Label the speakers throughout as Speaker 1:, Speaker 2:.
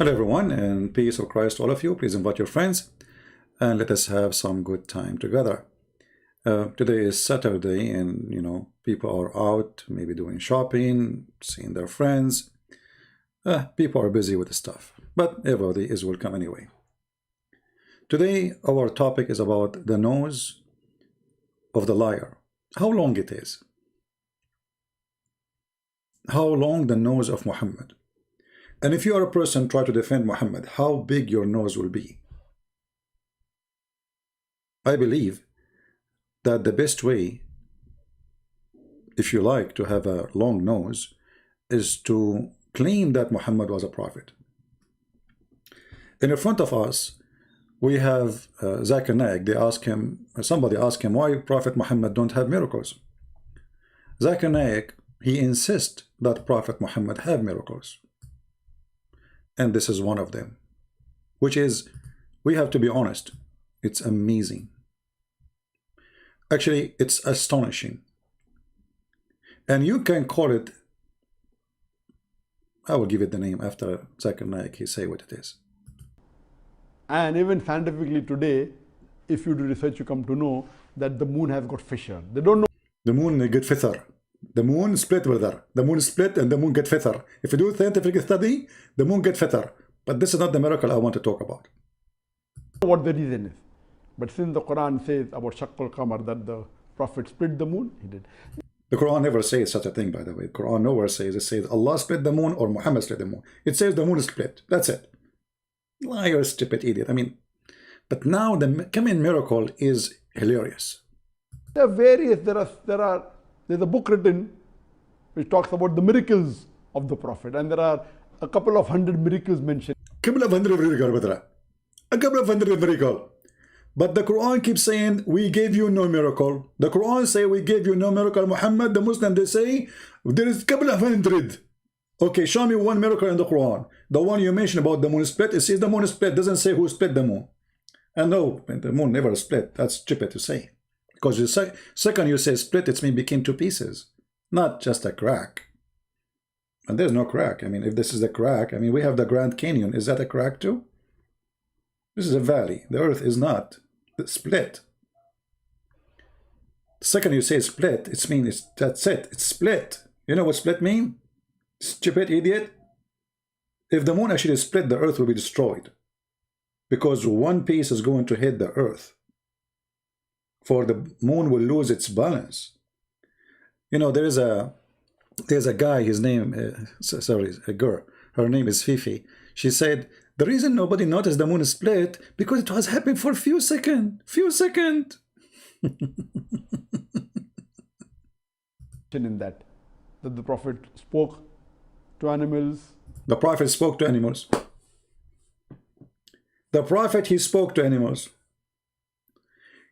Speaker 1: Hello everyone, and peace of Christ to all of you. Please invite your friends and let us have some good time together. Today is Saturday, and people are out, maybe doing shopping, seeing their friends. People are busy with stuff, but everybody is welcome anyway. Today our topic is about the nose of the liar. How long it is? How long the nose of Muhammad? And if you are a person try to defend Muhammad, how big your nose will be? I believe that the best way, if you like, to have a long nose is to claim that Muhammad was a prophet. In front of us, we have Zakir Naik. They ask him, somebody asked him, why Prophet Muhammad don't have miracles? Zakir Naik, he insists that Prophet Muhammad have miracles. And this is one of them, which is, we have to be honest, it's amazing. Actually, it's astonishing. And you can call it, I will give it the name after Zakir Naik, he say what it is.
Speaker 2: And even scientifically today, if you do research, you come to know that the moon has got fissure. They don't know.
Speaker 1: The moon get fissure. The moon split, brother. The moon split and the moon get fissure. If you do scientific study, the moon get fissure. But this is not the miracle I want to talk about.
Speaker 2: What the reason is. But since the Quran says about Shaqqal Qamar that the Prophet split the moon, he did.
Speaker 1: The Quran never says such a thing, by the way. The Quran nowhere says, it says Allah split the moon or Muhammad split the moon. It says the moon is split. That's it. Liar, stupid idiot. I mean, but now the coming miracle is hilarious.
Speaker 2: There are various, there's a book written which talks about the miracles of the Prophet, and there are a couple of hundred miracles mentioned.
Speaker 1: A couple of hundred miracles. But the Quran keeps saying, we gave you no miracle. The Quran say, we gave you no miracle. Muhammad, the Muslim, they say, there is a couple of hundred. Okay, show me one miracle in the Quran. The one you mentioned about the moon split, it says the moon split, doesn't say who split the moon. And no, the moon never split. That's stupid to say. Because the second you say split, it means became two pieces, not just a crack. And there's no crack. I mean, if this is a crack, I mean, we have the Grand Canyon. Is that a crack too? This is a valley. The earth is not split. The second you say split, it means that's it. It's split. You know what split mean? Stupid idiot. If the moon actually split, the earth will be destroyed. Because one piece is going to hit the earth. For the moon will lose its balance. You know, there's a guy, his name, a girl, her name is Fifi. She said, the reason nobody noticed the moon split, because it was happening for a few seconds.
Speaker 2: In that the Prophet spoke to animals.
Speaker 1: The Prophet spoke to animals. The Prophet, he spoke to animals.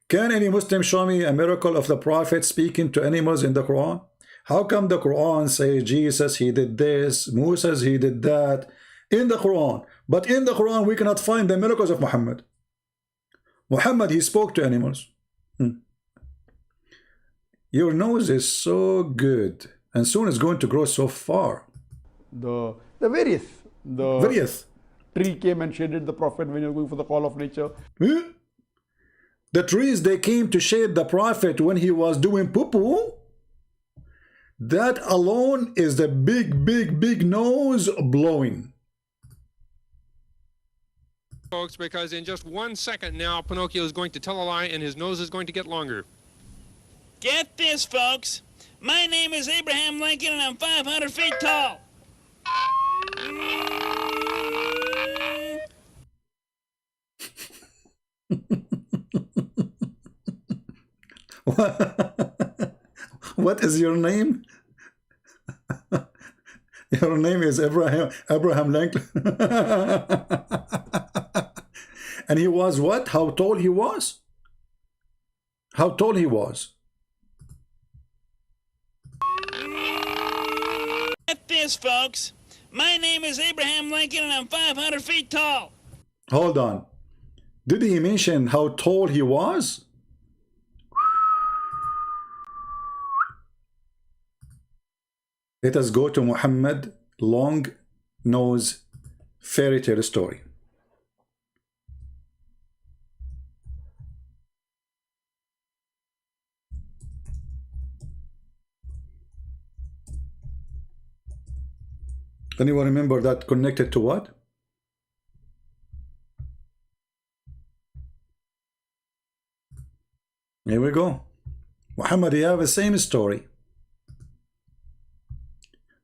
Speaker 1: Can any Muslim show me a miracle of the Prophet speaking to animals in the Quran? How come the Quran say Jesus, he did this, Moses, he did that in the Quran, but in the Quran we cannot find the miracles of Muhammad? Muhammad, he spoke to animals. Your nose is so good, and soon it's going to grow so far.
Speaker 2: The various tree came and shaded the Prophet when you're going for the call of nature.
Speaker 1: The trees, they came to shade the Prophet when he was doing poo-poo. That alone is the big nose blowing.
Speaker 3: Folks, because in just 1 second now, Pinocchio is going to tell a lie and his nose is going to get longer.
Speaker 4: Get this, folks. My name is Abraham Lincoln and I'm 500 feet tall.
Speaker 1: What is your name? Your name is Abraham Lincoln. And he was what? How tall he was? How tall he was?
Speaker 4: Get this, folks. My name is Abraham Lincoln and I'm 500 feet tall.
Speaker 1: Hold on. Did he mention how tall he was? Let us go to Muhammad long nose fairy tale story. Anyone remember that connected to what? Here we go. Muhammad, you have the same story.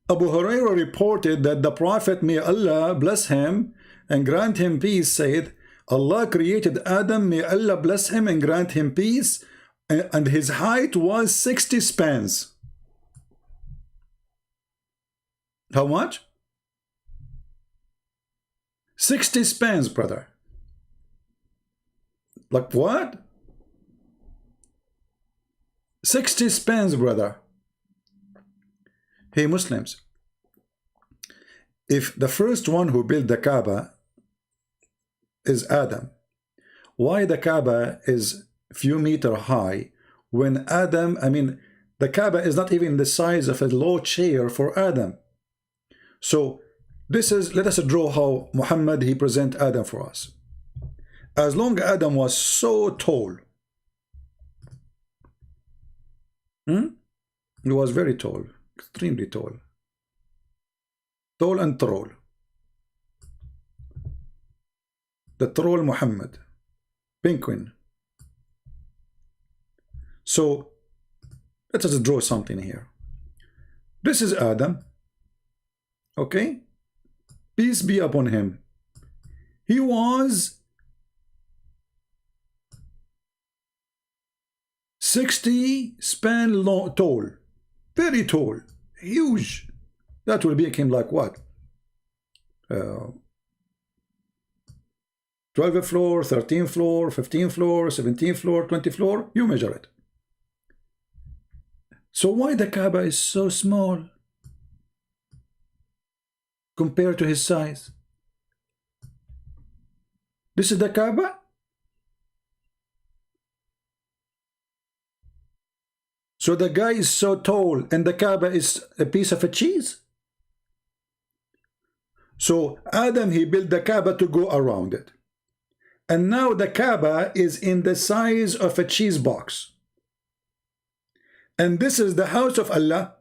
Speaker 1: Abu Hurairah reported that the Prophet, may Allah bless him and grant him peace, said, Allah created Adam, may Allah bless him and grant him peace, and his height was 60 spans. How much? 60 spans, brother. Like what? 60 spans, brother. Hey Muslims, if the first one who built the Kaaba is Adam, why the Kaaba is few meter high when Adam, I mean, the Kaaba is not even the size of a low chair for Adam. So this is, let us draw how Muhammad, he present Adam for us. As long as Adam was so tall, he was very tall, extremely tall. Tall and troll. The troll Muhammad. Penguin. So, let us draw something here. This is Adam. Okay? Peace be upon him. He was 60 span long, tall. Very tall. Huge. That will make him like what? 12th floor, 13th floor, 15th floor, 17th floor, 20th floor. You measure it. So why the Kaaba is so small compared to his size? This is the Kaaba. So the guy is so tall and the Kaaba is a piece of a cheese. So Adam, he built the Kaaba to go around it. And now the Kaaba is in the size of a cheese box. And this is the house of Allah.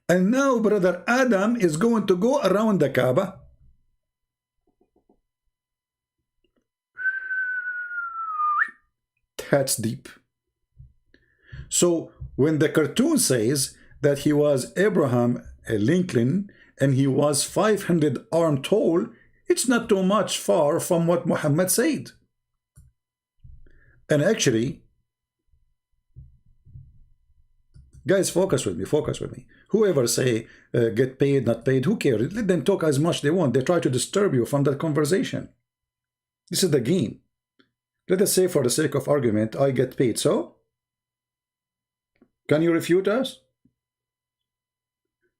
Speaker 1: And now brother Adam is going to go around the Kaaba. That's deep. So when the cartoon says that he was Abraham Lincoln and he was 500 arm tall, it's not too much far from what Muhammad said. And actually, guys, focus with me, focus with me. Whoever say get paid, not paid, who cares? Let them talk as much they want. They try to disturb you from that conversation. This is the game. Let us say for the sake of argument, I get paid, so? Can you refute us?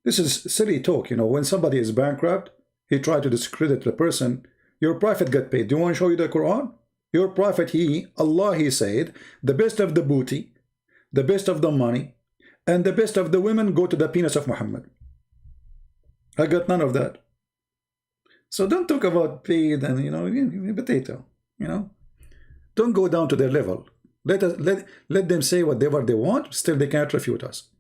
Speaker 1: This is silly talk, you know. When somebody is bankrupt, he try to discredit the person. Your prophet got paid. Do you want to show you the Quran? Your prophet, Allah, he said, the best of the booty, the best of the money, and the best of the women go to the penis of Muhammad. I got none of that. So don't talk about paid and, you know, potato, you know. Don't go down to their level. Let them say whatever they want, still they can't refute us.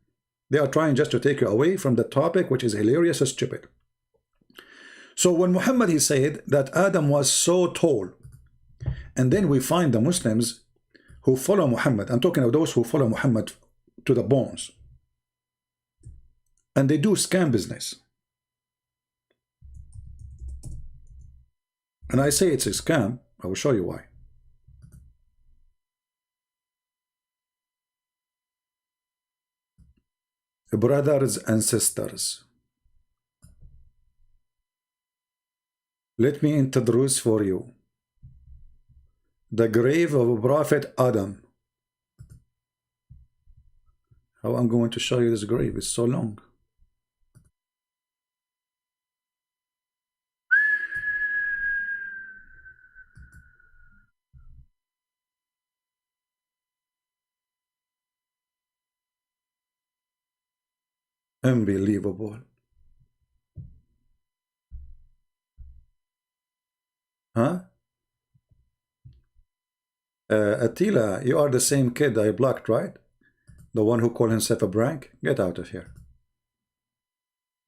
Speaker 1: They are trying just to take you away from the topic, which is hilarious and stupid. So when Muhammad, he said that Adam was so tall, and then we find the Muslims who follow Muhammad, I'm talking of those who follow Muhammad to the bones, and they do scam business. And I say it's a scam. I will show you why. Brothers and sisters, let me introduce for you the grave of Prophet Adam. How I'm going to show you this grave, it's so long. Unbelievable. Huh? Attila, you are the same kid I blocked, right? The one who called himself a brank? Get out of here.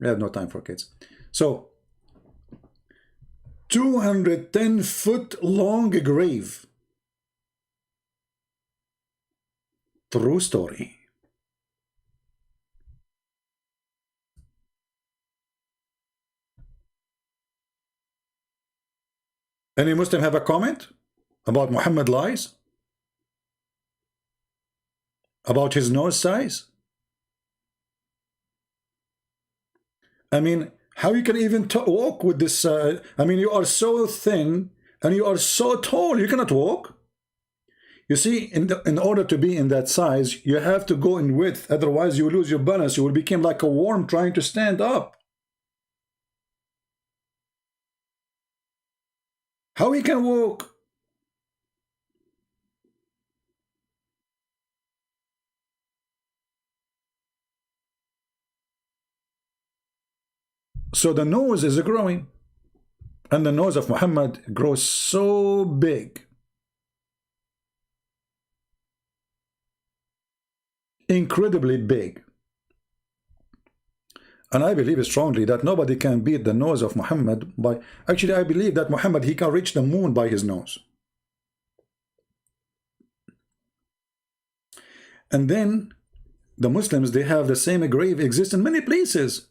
Speaker 1: We have no time for kids. So, 210-foot long grave. True story. Any Muslim have a comment about Muhammad lies? About his nose size? I mean, how you can even walk with this? I mean, you are so thin and you are so tall, you cannot walk. You see, in order to be in that size, you have to go in width. Otherwise, you lose your balance. You will become like a worm trying to stand up. How he can walk? So the nose is growing. And the nose of Muhammad grows so big. Incredibly big. And I believe strongly that nobody can beat the nose of Muhammad by... Actually, I believe that Muhammad, he can reach the moon by his nose. And then the Muslims, they have the same grave exists in many places.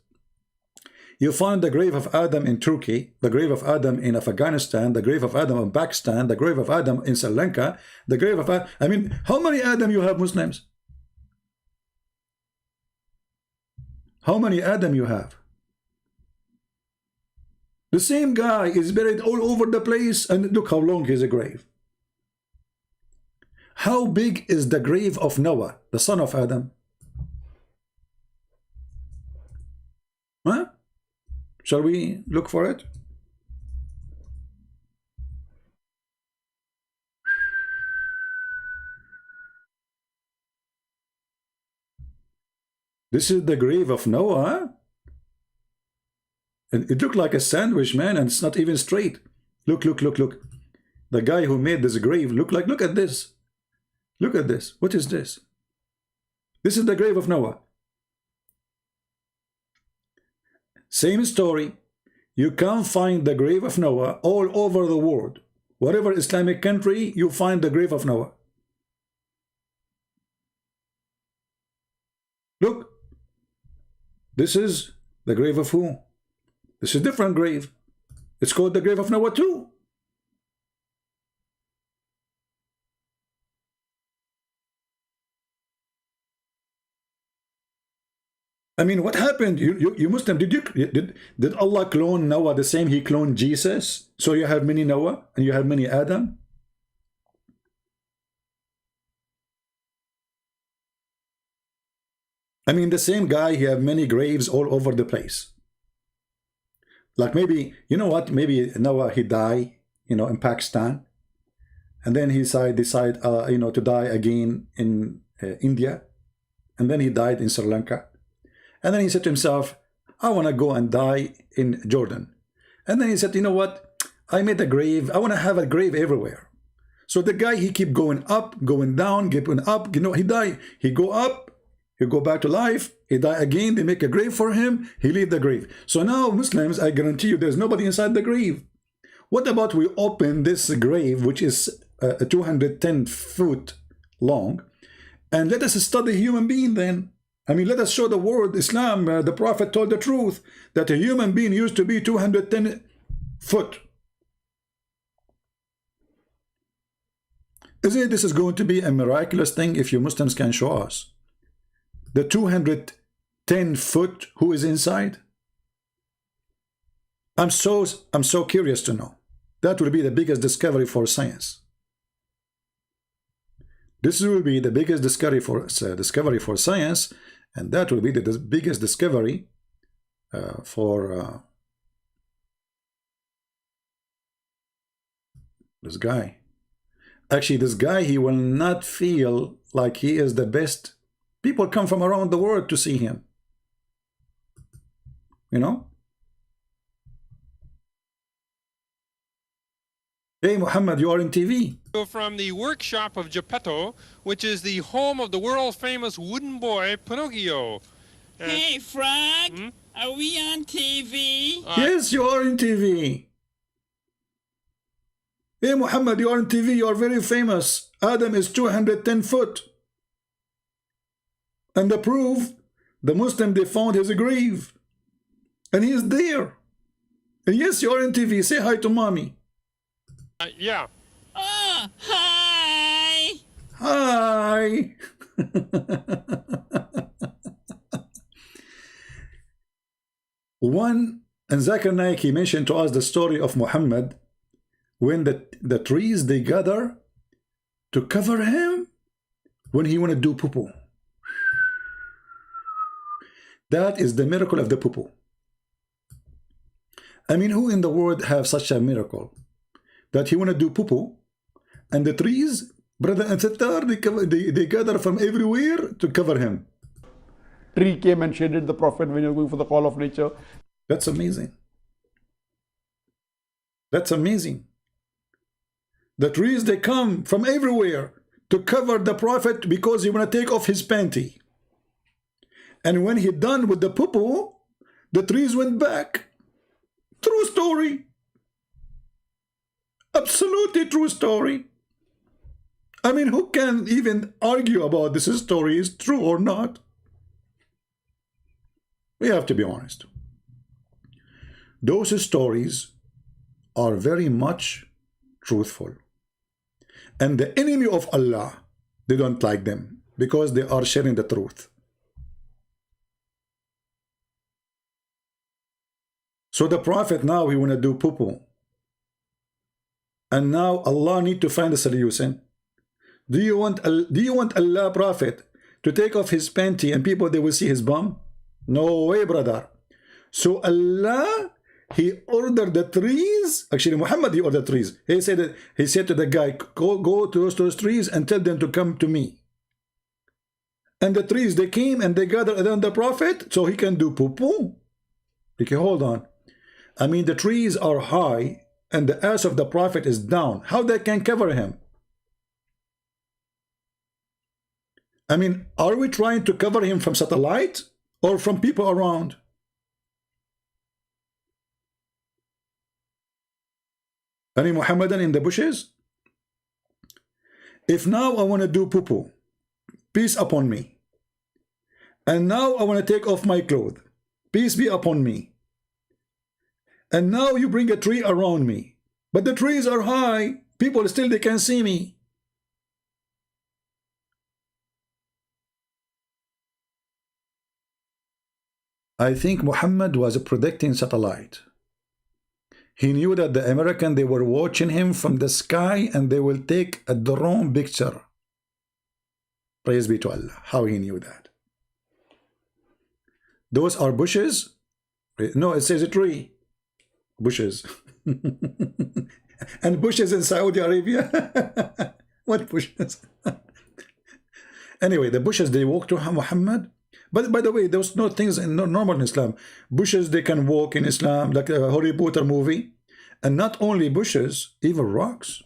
Speaker 1: You find the grave of Adam in Turkey, the grave of Adam in Afghanistan, the grave of Adam in Pakistan, the grave of Adam in Sri Lanka, the grave of Adam... I mean, how many Adam you have, Muslims? How many Adam you have? The same guy is buried all over the place, and look how long is a grave. How big is the grave of Noah, the son of Adam? Huh? Shall we look for it? This is the grave of Noah. And it looked like a sandwich, man, and it's not even straight. Look, look, look, look. The guy who made this grave, look at this. Look at this. What is this? This is the grave of Noah. Same story. You can't find the grave of Noah all over the world. Whatever Islamic country, you find the grave of Noah. Look. This is the grave of who? This is a different grave. It's called the grave of Noah too. I mean, what happened? You Muslim, did Allah clone Noah the same he cloned Jesus? So you have many Noah and you have many Adam? I mean, the same guy, he have many graves all over the place. Like maybe, you know what, maybe Noah, he died, you know, in Pakistan. And then he decide, you know, to die again in India. And then he died in Sri Lanka. And then he said to himself, I want to go and die in Jordan. And then he said, you know what, I made a grave. I want to have a grave everywhere. So the guy, he keep going up, going down, going up. You know, he died. He go up. He go back to life, he die again, they make a grave for him, he leave the grave. So now Muslims, I guarantee you there's nobody inside the grave. What about we open this grave, which is 210 foot long, and let us study human being then. I mean, let us show the world, Islam, the Prophet told the truth, that a human being used to be 210 foot. Isn't it this is going to be a miraculous thing if you Muslims can show us? The 210 foot who is inside? I'm so curious to know. That will be the biggest discovery for science. This will be the biggest discovery for science, and that will be the biggest discovery for this guy. Actually, this guy, he will not feel like he is the best. People come from around the world to see him. you know. Hey Muhammad, you are in TV.
Speaker 3: From the workshop of Geppetto, which is the home of the world-famous wooden boy Pinocchio.
Speaker 4: Hey, Frog, are we on TV?
Speaker 1: Yes, you are in TV. Hey Muhammad, you are in TV, you are very famous. Adam is 210 foot. And the proof, the Muslim, they found his grave. And he is there. And yes, you are in TV. Say hi to mommy.
Speaker 3: Yeah.
Speaker 4: Oh, hi!
Speaker 1: Hi. One, and Zakir Naik, he mentioned to us the story of Muhammad when the trees, they gather to cover him when he want to do poo-poo. That is the miracle of the poo-poo. I mean, who in the world have such a miracle that he want to do poo-poo and the trees, brother and sister, they gather from everywhere to cover him?
Speaker 2: Tree came and shaded the Prophet when he was going for the call of nature.
Speaker 1: That's amazing. That's amazing. The trees, they come from everywhere to cover the Prophet because he want to take off his panty. And when he done with the poo-poo, the trees went back. True story. Absolutely true story. I mean, who can even argue about this story is true or not? We have to be honest. Those stories are very much truthful. And the enemy of Allah, they don't like them because they are sharing the truth. So the Prophet now, he want to do poo-poo. And now Allah need to find a solution. Do you want Allah, Prophet, to take off his panty and people, they will see his bum? No way, brother. So Allah, he ordered the trees. Actually, Muhammad, he ordered trees. He said to the guy, go to those trees and tell them to come to me. And the trees, they came and they gathered around the Prophet so he can do poo-poo. Okay, hold on. I mean, the trees are high and the ass of the Prophet is down. How they can cover him? I mean, are we trying to cover him from satellite or from people around? Any Muhammadan in the bushes? If now I want to do poo-poo, peace upon me. And now I want to take off my clothes, peace be upon me. And now you bring a tree around me. But the trees are high. People still, they can see me. I think Muhammad was predicting satellite. He knew that the American, they were watching him from the sky and they will take a drone picture. Praise be to Allah. How he knew that? Those are bushes? No, it says a tree. Bushes. And bushes in Saudi Arabia? What bushes? Anyway, the bushes, they walk to Muhammad. But by the way, there's no things normal in Islam. Bushes, they can walk in Islam, like a Harry Potter movie. And not only bushes, even rocks.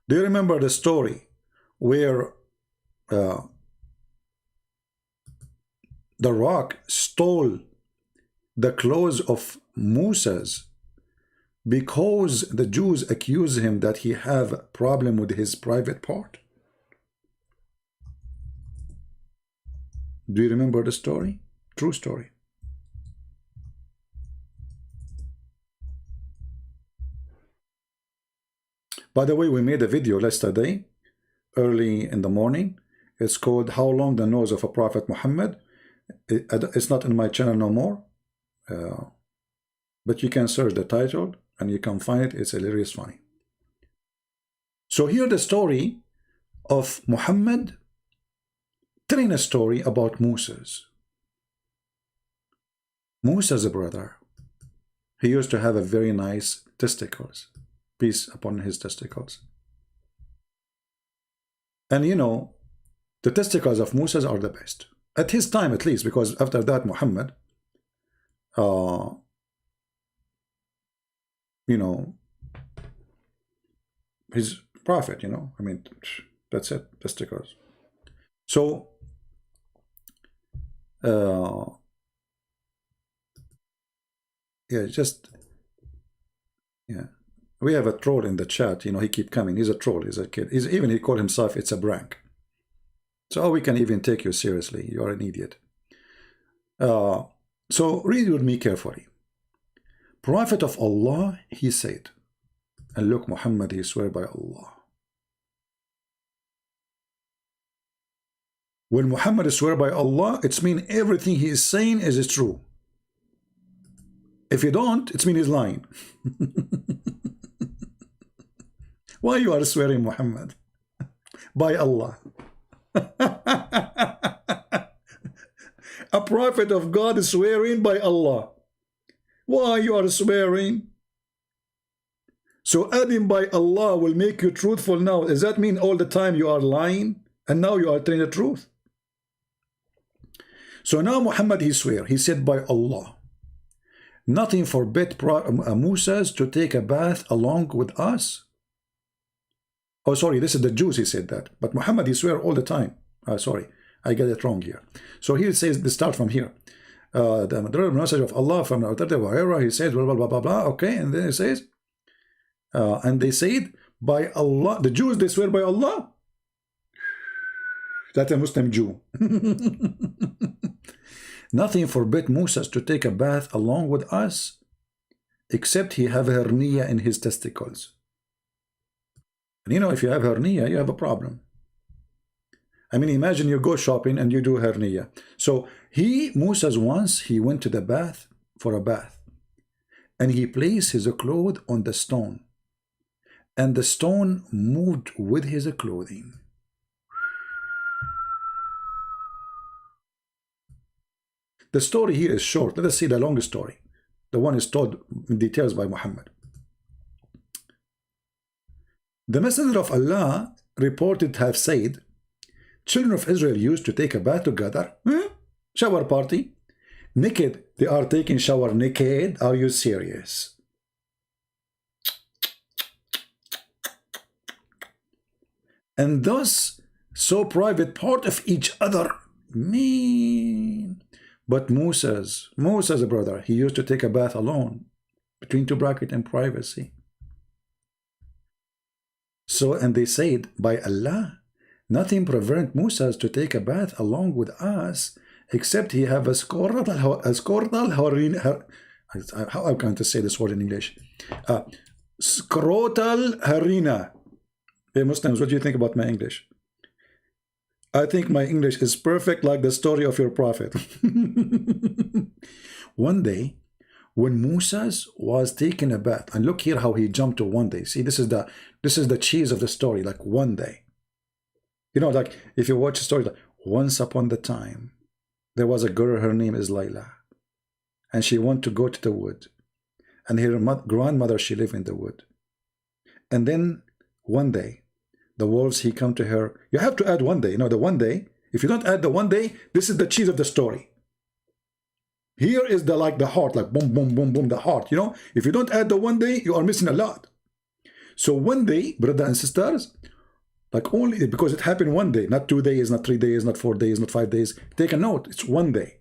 Speaker 1: Do you remember the story where the rock stole the clothes of mousses because the Jews accuse him that he have a problem with his private part? Do you remember the story? True story. By the way, we made a video yesterday, early in the morning. It's called How Long the Nose of a Prophet Muhammad. It's not in my channel no more. But you can search the title and you can find it. It's hilarious funny. So here the story of Muhammad telling a story about mousses. Mouss's brother, he used to have a very nice testicles. Peace upon his testicles. And you know, the testicles of mousses are the best. At his time, at least, because after that, Muhammad, you know, his prophet, you know, I mean, that's it, that's the curse. So, yeah, just, yeah. We have a troll in the chat, you know, he keep coming. He's a troll, he's a kid. Even he called himself, it's a prank. So how we can even take you seriously? You are an idiot. So read with me carefully. Prophet of Allah, he said, and look, Muhammad, he swear by Allah. When Muhammad swear by Allah, it's mean everything he is saying is true. If you don't, it's mean he's lying. Why you are swearing, Muhammad? By Allah. A prophet of God is swearing by Allah. Why you are swearing? So adding by Allah will make you truthful now. Does that mean all the time you are lying? And now you are telling the truth? So now Muhammad, he swear. He said by Allah, nothing forbid Moses to take a bath along with us. Oh, sorry, this is the Jews, he said that. But Muhammad, he swear all the time. Sorry, I get it wrong here. So here it says, they start from here. The message of Allah from wherever he says, blah, blah, blah, blah, blah. Okay, and then it says, and they said, by Allah, the Jews, they swear by Allah. That's a Muslim Jew. Nothing forbid Moses to take a bath along with us, except he have hernia in his testicles. And you know, if you have hernia, you have a problem. I mean, imagine you go shopping and you do hernia. So Moses once, he went to the bath for a bath. And he placed his clothes on the stone. And the stone moved with his clothing. The story here is short. Let us see the long story. The one is told in details by Muhammad. The Messenger of Allah reported to have said, children of Israel used to take a bath together. Shower party. Naked. They are taking shower naked. Are you serious? And thus, so private part of each other. Man. But Moses, brother, he used to take a bath alone, between two brackets and privacy. So, and they said, by Allah, nothing prevent Moses to take a bath along with us, except he have a scrotal harina. How am I going to say this word in English? Scrotal harina. Hey Muslims, what do you think about my English? I think my English is perfect, like the story of your prophet. One day, when Moses was taking a bath, and look here how he jumped to one day. See, this is the cheese of the story, like one day. You know, like if you watch a story, like once upon the time, there was a girl, her name is Layla. And she wanted to go to the wood. And her grandmother, she lived in the wood. And then one day, the wolves, he come to her. You have to add one day. You know, the one day. If you don't add the one day, this is the cheese of the story. Here is the heart, like boom, boom, boom, boom, the heart. You know, if you don't add the one day, you are missing a lot. So one day, brothers and sisters, like only because it happened one day, not 2 days, not 3 days, not 4 days, not 5 days. Take a note. It's one day.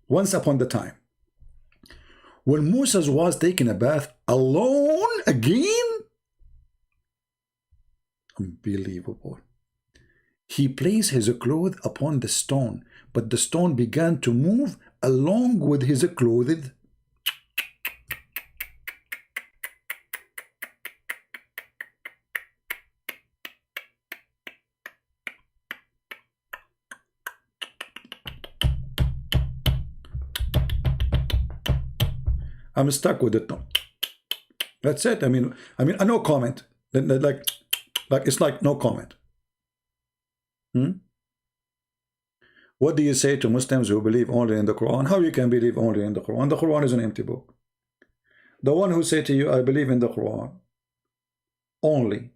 Speaker 1: Once upon the time. When Moses was taking a bath alone again, unbelievable. He placed his clothes upon the stone, but the stone began to move along with his clothes. I'm stuck with it now. That's it. I mean, no comment. Like it's like no comment. What do you say to Muslims who believe only in the Quran? How you can believe only in the Quran? The Quran is an empty book. The one who say to you, I believe in the Quran only.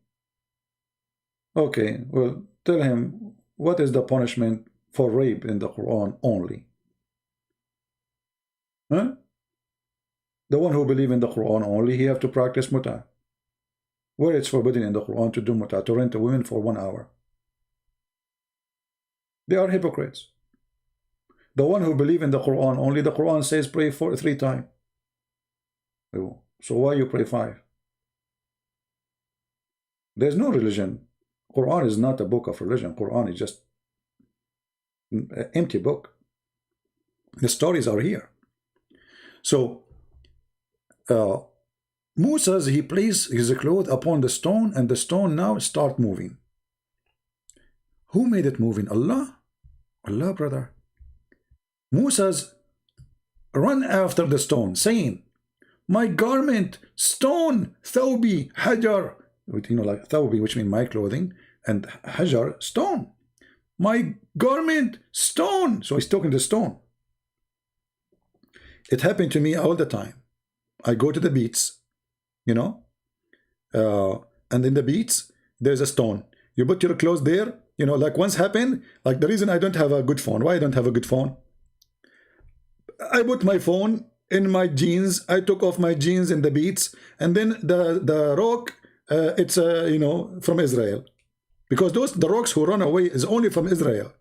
Speaker 1: Okay, well, tell him what is the punishment for rape in the Quran only? Huh? The one who believe in the Quran only, he have to practice muta. Where it's forbidden in the Quran to do muta, to rent a woman for 1 hour. They are hypocrites. The one who believe in the Quran only, the Quran says pray for 3 times. So why you pray 5? There's no religion. Quran is not a book of religion. Quran is just an empty book. The stories are here. So Moses, he placed his cloth upon the stone, and the stone now start moving. Who made it moving? Allah? Allah, brother. Moses run after the stone, saying, my garment, stone, thawbi, hajar. You know, like thawbi, which means my clothing, and hajar, stone. My garment, stone. So he's talking to stone. It happened to me all the time. I go to the beach, you know, and in the beach, there's a stone. You put your clothes there, you know, like once happened, like the reason I don't have a good phone. Why I don't have a good phone? I put my phone in my jeans. I took off my jeans in the beach, and then the rock, it's you know, from Israel, because the rocks who run away is only from Israel.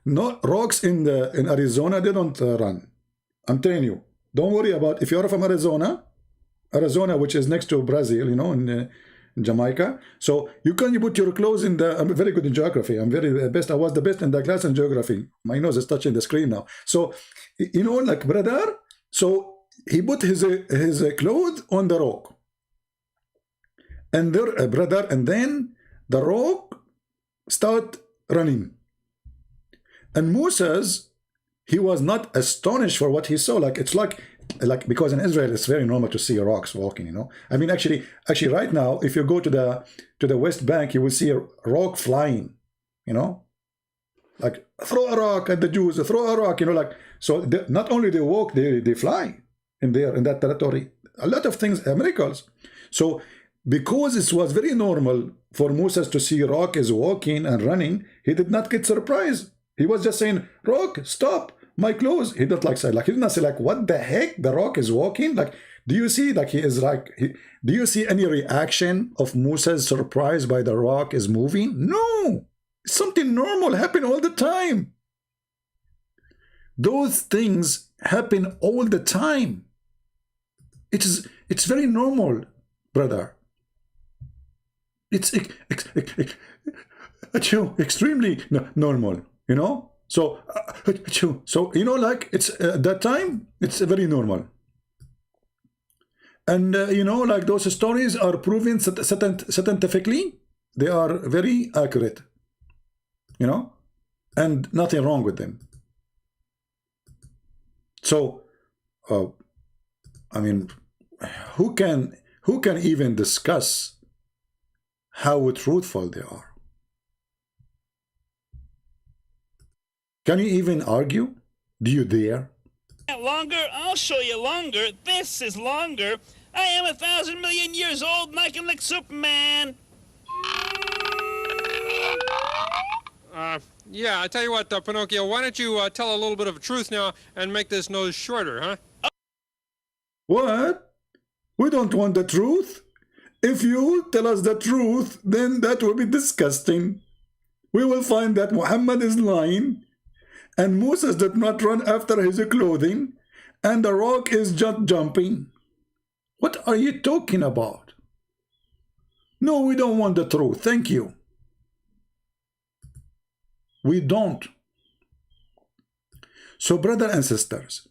Speaker 1: Not rocks in Arizona, they don't run. I'm telling you, don't worry about if you're from Arizona, which is next to Brazil, you know, in Jamaica. So you can put your clothes in the. I'm very good in geography. I'm very best. I was the best in the class in geography. My nose is touching the screen now. So you know, like brother. So he put his clothes on the rock, and there, brother, and then the rock start running, and Moses, he was not astonished for what he saw. Like it's like because in Israel it's very normal to see rocks walking, you know. I mean, actually right now, if you go to the West Bank, you will see a rock flying, you know, like throw a rock at the Jews, throw a rock, you know, like. So not only they walk, they fly in that territory. A lot of things, miracles. So because it was very normal for Moses to see rock is walking and running, he did not get surprised. He was just saying, rock, stop. My clothes. He did he did not say like, what the heck? The rock is walking. Like, do you see? Like he is like. Do you see any reaction of Moses surprised by the rock is moving? No, something normal happen all the time. Those things happen all the time. It's very normal, brother. It's extremely normal, you know. So you know, like it's at that time, it's very normal. And you know, like those stories are proven scientifically, they are very accurate, you know, and nothing wrong with them. So I mean, who can even discuss how truthful they are? Can you even argue? Do you dare?
Speaker 4: Longer? I'll show you longer. This is longer. I am 1,000 million years old and I can lick Superman.
Speaker 3: Yeah, I tell you what, Pinocchio, why don't you tell a little bit of the truth now and make this nose shorter, huh?
Speaker 1: What? We don't want the truth. If you tell us the truth, then that will be disgusting. We will find that Muhammad is lying, and Moses did not run after his clothing, and the rock is just jumping. What are you talking about? No, we don't want the truth. Thank you. We don't. So, brothers and sisters,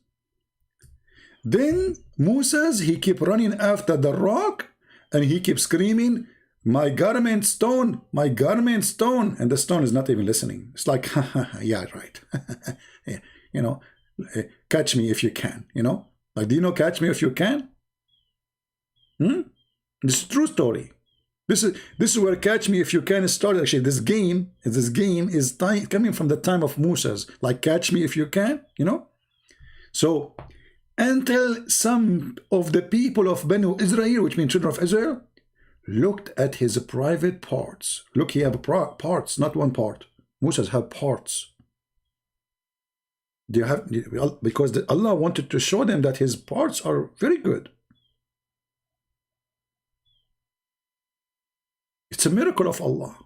Speaker 1: then Moses, he kept running after the rock, and he keeps screaming, my garment stone, my garment stone. And the stone is not even listening. It's like, yeah, right. Yeah, you know, catch me if you can, you know. Like, do you know catch me if you can? This is a true story. This is where catch me if you can started. Actually, this game is coming from the time of Moses. Like, catch me if you can, you know. So until some of the people of Banu Israel, which means children of Israel, looked at his private parts. Look, he have parts, not one part. Moses have parts. Do you have, because Allah wanted to show them that his parts are very good. It's a miracle of Allah.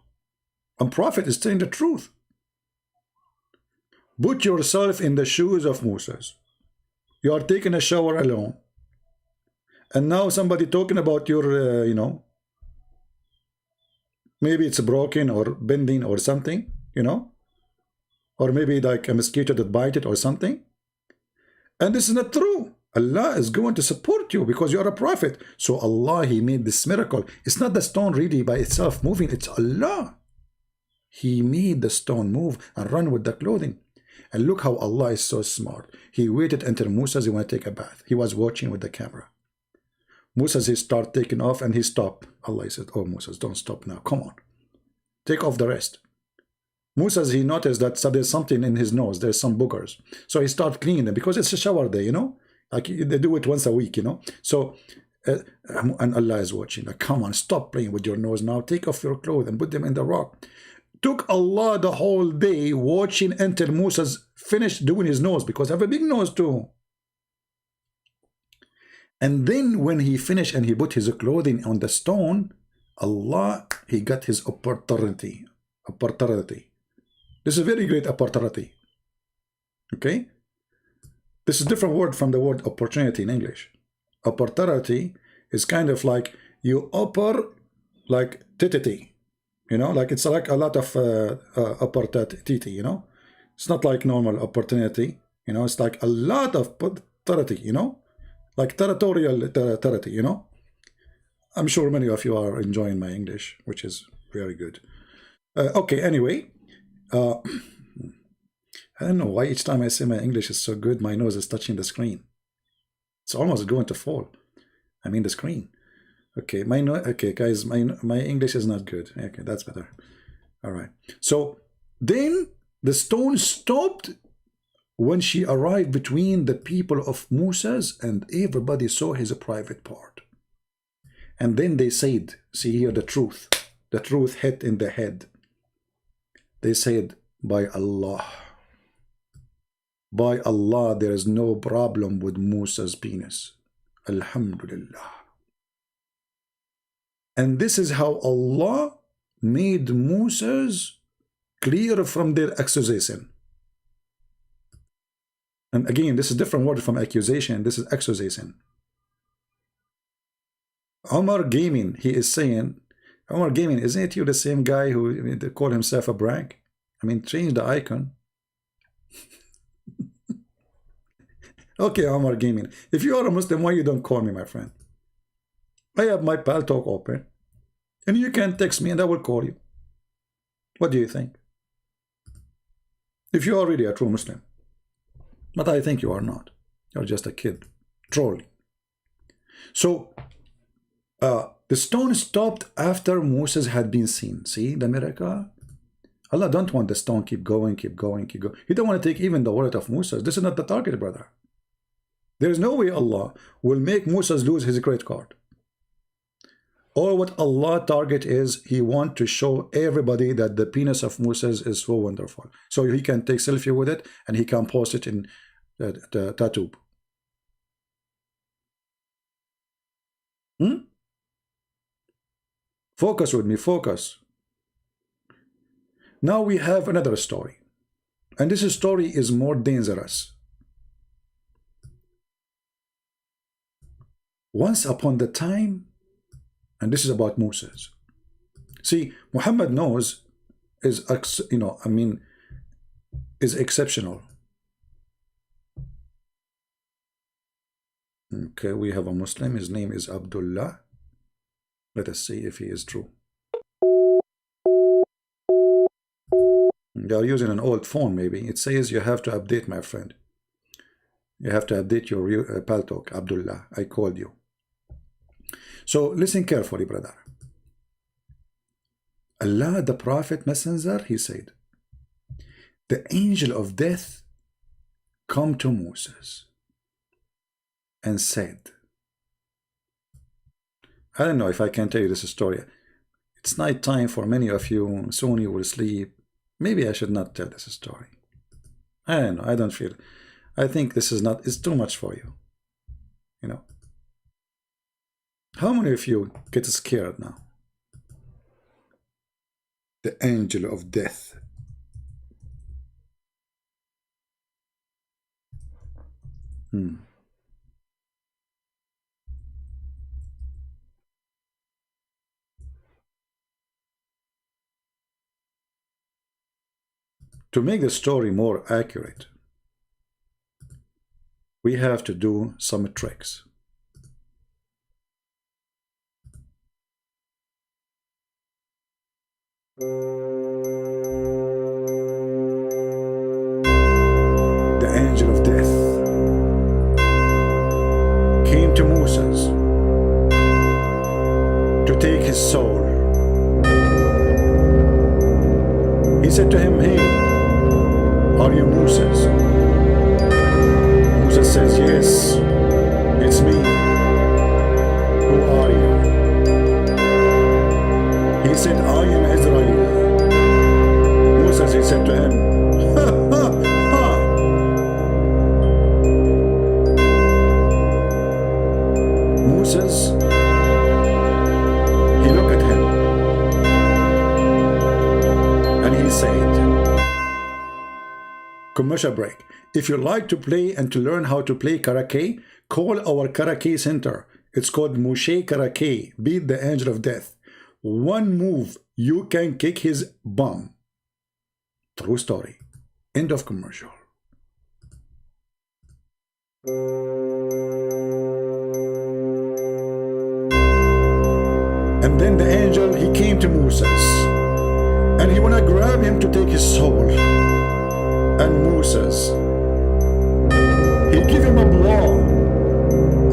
Speaker 1: And Prophet is telling the truth. Put yourself in the shoes of Moses. You are taking a shower alone. And now somebody talking about your, you know, maybe it's broken or bending or something, you know. Or maybe like a mosquito that bite it or something. And this is not true. Allah is going to support you because you are a prophet. So Allah, he made this miracle. It's not the stone really by itself moving. It's Allah. He made the stone move and run with the clothing. And look how Allah is so smart. He waited until Moses, he want to take a bath. He was watching with the camera. Moses, he start taking off and he stopped. Allah said, oh Moses, don't stop now. Come on. Take off the rest. Moses, he noticed that there's something in his nose. There's some boogers. So he started cleaning them because it's a shower day, you know. Like they do it once a week, you know. So, and Allah is watching. Like, come on, stop playing with your nose now. Take off your clothes and put them in the rock. Took Allah the whole day watching until Moses finished doing his nose because I have a big nose too. And then when he finished and he put his clothing on the stone, Allah, he got his opportunity. This is a very great opportunity. Okay? This is a different word from the word opportunity in English. Opportunity is kind of like you offer like titity. You know, like it's like a lot of opportunity, you know. It's not like normal opportunity. You know, it's like a lot of opportunity, you know. Like territorial territory, you know. I'm sure many of you are enjoying my English, which is very good. Okay, anyway. I don't know why each time I say my English is so good, my nose is touching the screen. It's almost going to fall. I mean the screen. Okay, okay, guys, my English is not good. Okay, that's better. All right. So then the stone stopped when she arrived between the people of Moses, and everybody saw his private part. And then they said, see here the truth. The truth hit in the head. They said, by Allah, there is no problem with Musa's penis. Alhamdulillah. And this is how Allah made Moses clear from their accusation. And again, this is a different word from accusation. This is accusation. Omar Gaming, he is saying, Omar Gaming, isn't it you the same guy who called himself a brag? I mean, change the icon. Okay, Omar Gaming. If you are a Muslim, why you don't call me, my friend? I have my pal talk open. And you can text me and I will call you. What do you think? If you are really a true Muslim. But I think you are not. You're just a kid. Trolling. So, the stone stopped after Moses had been seen. See the miracle? Allah don't want the stone keep going, keep going, keep going. He don't want to take even the wallet of Moses. This is not the target, brother. There is no way Allah will make Moses lose his credit card. All what Allah target is, he want to show everybody that the penis of Moses is so wonderful. So he can take selfie with it and he can post it in the tattoo. Focus with me, focus. Now we have another story. And this story is more dangerous. Once upon the time, and this is about Moses. See, Muhammad knows is, you know, I mean, is exceptional. Okay, we have a Muslim. His name is Abdullah. Let us see if he is true. They are using an old phone, maybe. It says you have to update, my friend. You have to update your pal talk, Abdullah. I called you. So listen carefully, brother. Allah, the Prophet Messenger, he said, the angel of death come to Moses and said, I don't know if I can tell you this story. It's night time for many of you. Soon you will sleep. Maybe I should not tell this story. I don't know. I don't feel. I think this is not. It's too much for you. You know. How many of you get scared now? The angel of death. To make the story more accurate, we have to do some tricks. The angel of death came to Moses to take his soul. He said to him, "Hey, are you Moses?" Moses says, "Yes, it's me. Who are you?" He said, "I am Israel." Moses, he said to him, "Ha, ha, ha." Moses, he looked at him and he said, commercial break. If you like to play and to learn how to play karaoke, call our karaoke center. It's called Moshe Karaoke. Beat the angel of death. One move, you can kick his bum. True story. End of commercial. And then the angel, he came to Moses and he wanna grab him to take his soul. And Moses, he gave him a blow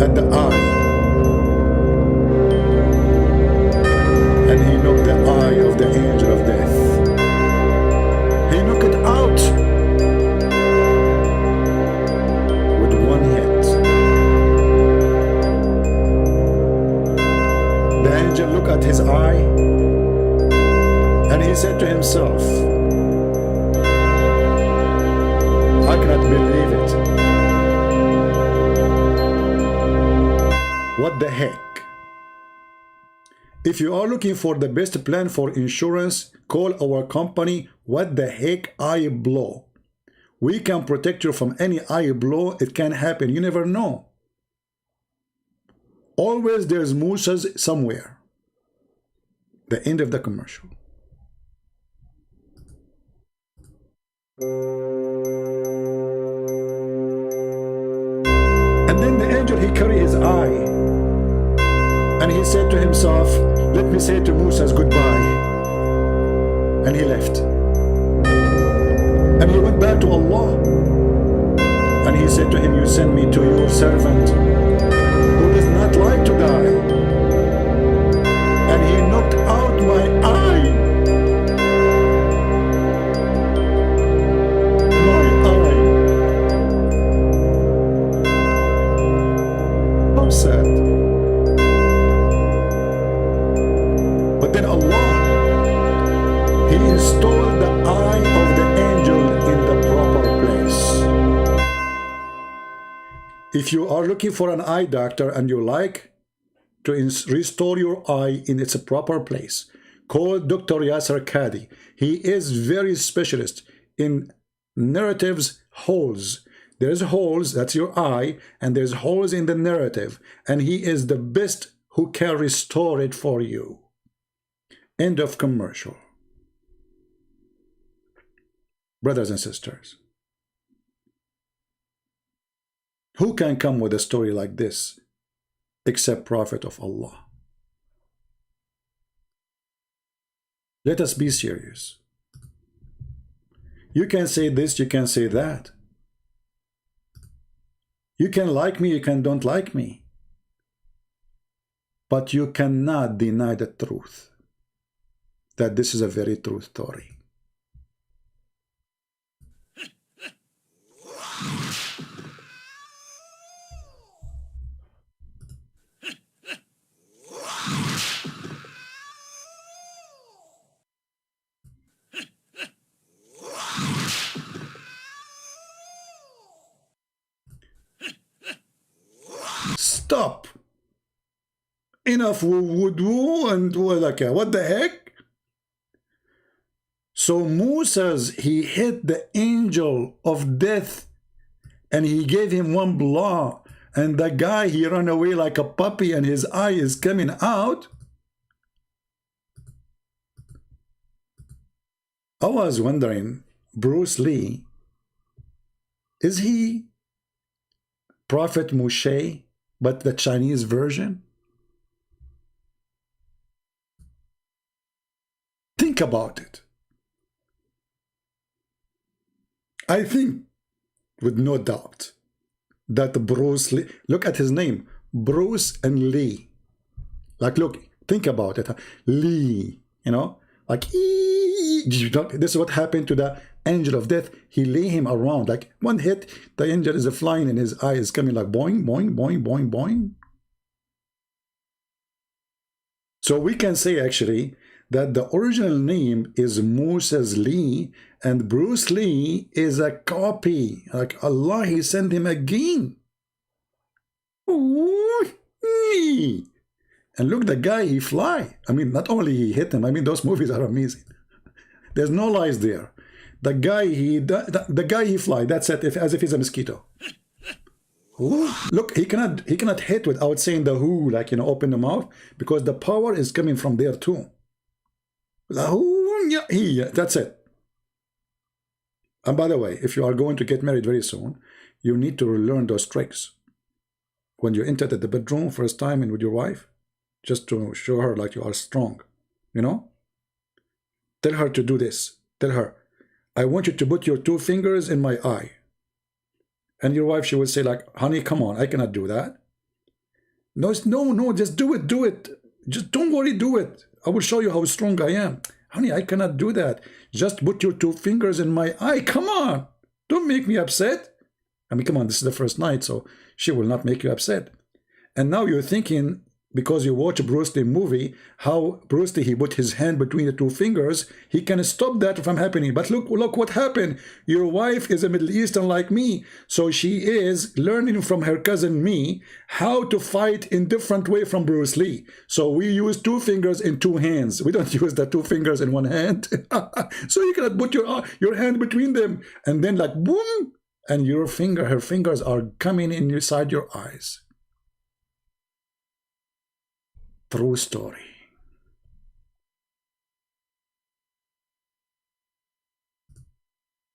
Speaker 1: at the eye, and he knocked the eye of the angel of death. He knocked it out with one hit. The angel looked at his eye and he said to himself, I cannot believe it. What the heck? If you are looking for the best plan for insurance, call our company. What the heck eye blow? We can protect you from any eye blow. It can happen. You never know. Always there's mousses somewhere. The end of the commercial. And then the angel, he carried his eye and he said to himself, let me say to Moses goodbye. And he left. And he went back to Allah. And he said to him, you send me to your servant who does not like to die. And he knocked out my eye. My eye. How sad. But then Allah, He installed the eye of the angel in the proper place. If you are looking for an eye doctor and you like to restore your eye in its proper place, call Dr. Yasir Qadhi. He is very specialist in narratives holes. There's holes, that's your eye, and there's holes in the narrative, and he is the best who can restore it for you. End of commercial. Brothers and sisters, who can come with a story like this except Prophet of Allah? Let us be serious. You can say this, you can say that. You can like me, you can don't like me. But you cannot deny the truth, that this is a very true story. stop. Enough wudu and like what the heck? So Moses, he hit the angel of death and he gave him one blow, and the guy, he ran away like a puppy and his eye is coming out. I was wondering, Bruce Lee, is he Prophet Moshe, but the Chinese version? Think about it. I think, with no doubt, that Bruce Lee, look at his name, Bruce and Lee. Like, look, think about it. Lee, you know, like, this is what happened to the angel of death. He lay him around, like one hit, the angel is flying and his eye is coming like boing, boing, boing, boing, boing. So we can say actually that the original name is Moses Lee, and Bruce Lee is a copy. Like Allah, he sent him again. And look, the guy, he fly. I mean, not only he hit him, I mean, those movies are amazing. There's no lies there. The guy, he fly. That's it, as if he's a mosquito. Ooh. Look, he cannot hit without saying the who, like, you know, open the mouth, because the power is coming from there too. That's it. And by the way, if you are going to get married very soon, you need to learn those tricks. When you enter the bedroom first time and with your wife, just to show her like you are strong, you know? Tell her to do this. Tell her, I want you to put your 2 fingers in my eye. And your wife, she will say like, honey, come on, I cannot do that. No, just do it. Just don't worry, do it. I will show you how strong I am. Honey, I cannot do that. Just put your 2 fingers in my eye. Come on. Don't make me upset. I mean, come on, this is the first night, so she will not make you upset. And now you're thinking, because you watch a Bruce Lee movie, how Bruce Lee, he put his hand between the 2 fingers, he can stop that from happening. But look what happened. Your wife is a Middle Eastern like me, so she is learning from her cousin me how to fight in different way from Bruce Lee. So we use 2 fingers in 2 hands. We don't use the 2 fingers in 1 hand. So you cannot put your hand between them, and then like boom, and her fingers are coming inside your eyes. True story.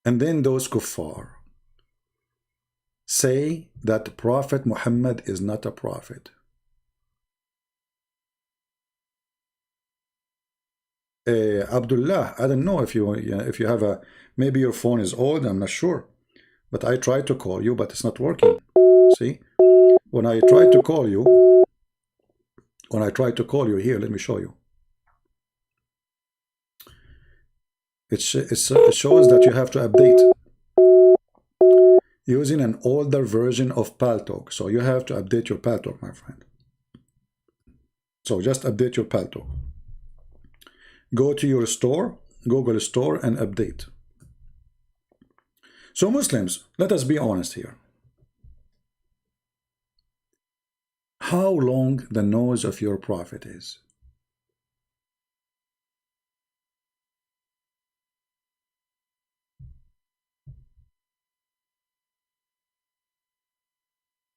Speaker 1: And then those kuffar say that Prophet Muhammad is not a prophet. Abdullah, I don't know if you have a, maybe your phone is old, I'm not sure, but I tried to call you, but it's not working. See, when I tried to call you here, let me show you. It shows that you have to update using an older version of Paltalk. So you have to update your Paltalk, my friend. So just update your Paltalk. Go to your store, Google Store, and update. So Muslims, let us be honest here. How long the nose of your prophet is?